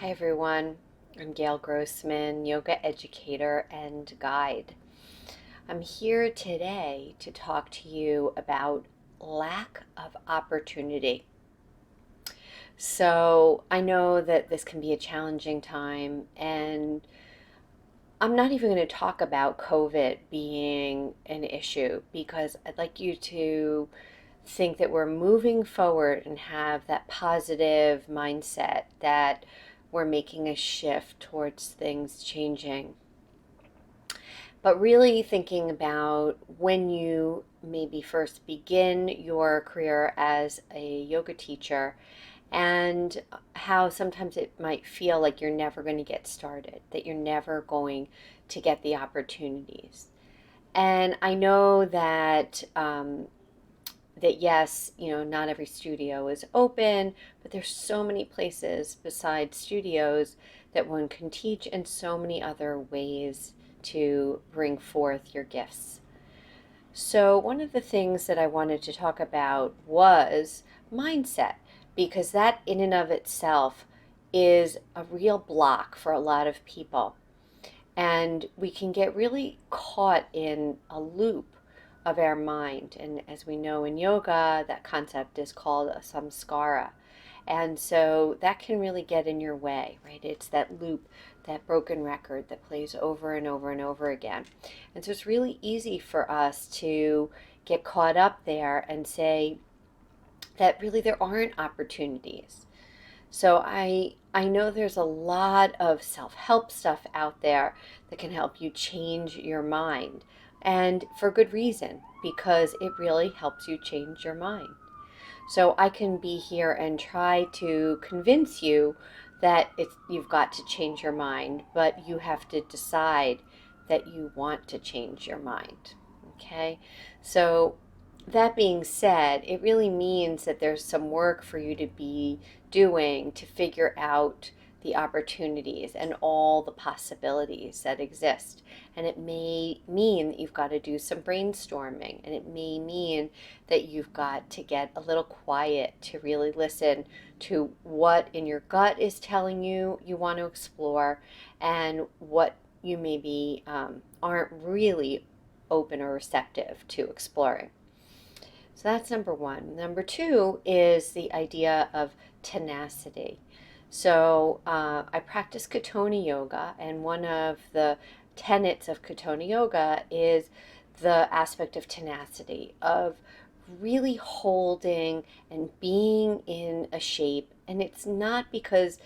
Hi everyone, I'm Gail Grossman, yoga educator and guide. I'm here today to talk to you about lack of opportunity. So I know that this can be a challenging time, and I'm not even going to talk about COVID being an issue because I'd like you to think that we're moving forward and have that positive mindset that we're making a shift towards things changing. But really thinking about when you maybe first begin your career as a yoga teacher and how sometimes it might feel like you're never going to get started, that you're never going to get the opportunities. And I know that yes, not every studio is open, but there's so many places besides studios that one can teach and so many other ways to bring forth your gifts. So, one of the things that I wanted to talk about was mindset, because that in and of itself is a real block for a lot of people. And we can get really caught in a loop of our mind. And as we know in yoga, that concept is called a samskara. And so that can really get in your way, right? It's that loop, that broken record that plays over and over and over again. And so it's really easy for us to get caught up there and say that really there aren't opportunities. So I know there's a lot of self-help stuff out there that can help you change your mind. And for good reason, because it really helps you change your mind. So I can be here and try to convince you that you've got to change your mind, but you have to decide that you want to change your mind. Okay? So that being said, it really means that there's some work for you to be doing to figure out the opportunities and all the possibilities that exist. And it may mean that you've got to do some brainstorming, and it may mean that you've got to get a little quiet to really listen to what in your gut is telling you you want to explore and what you maybe aren't really open or receptive to exploring. So that's number one. Number two is the idea of tenacity. So I practice Katoni yoga, and one of the tenets of Katoni yoga is the aspect of tenacity, of really holding and being in a shape. And it's not because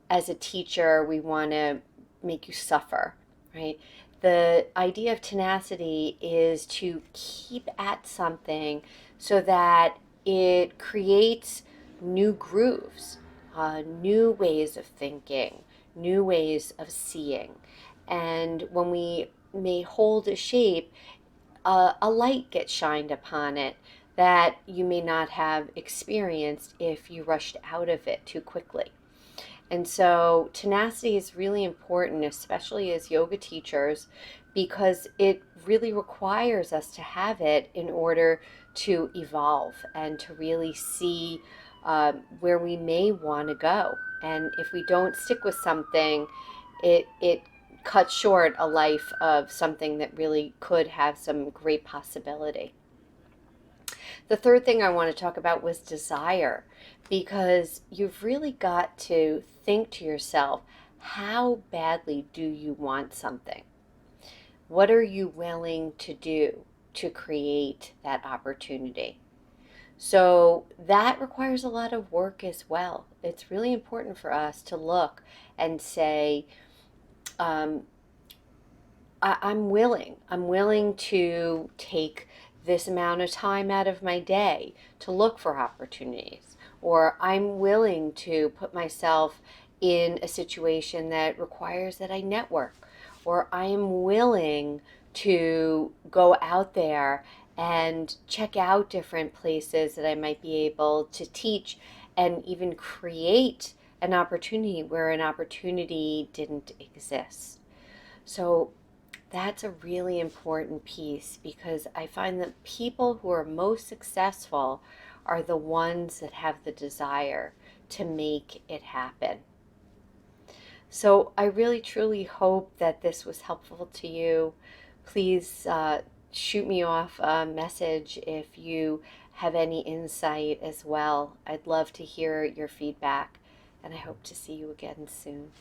as a teacher we want to make you suffer, right? The idea of tenacity is to keep at something so that it creates new grooves, new ways of thinking, new ways of seeing. And when we may hold a shape, a light gets shined upon it that you may not have experienced if you rushed out of it too quickly. And so tenacity is really important, especially as yoga teachers, because it really requires us to have it in order to evolve and to really see where we may want to go. And if we don't stick with something, it cuts short a life of something that really could have some great possibility. The third thing I want to talk about was desire, because you've really got to think to yourself, how badly do you want something? What are you willing to do to create that opportunity? So that requires a lot of work as well. It's really important for us to look and say, um, I'm willing. I'm willing to take this amount of time out of my day to look for opportunities. Or I'm willing to put myself in a situation that requires that I network. Or I am willing to go out there and check out different places that I might be able to teach and even create an opportunity where an opportunity didn't exist. So that's a really important piece, because I find that people who are most successful are the ones that have the desire to make it happen. So I really truly hope that this was helpful to you. Please shoot me off a message if you have any insight as well. I'd love to hear your feedback, and I hope to see you again soon.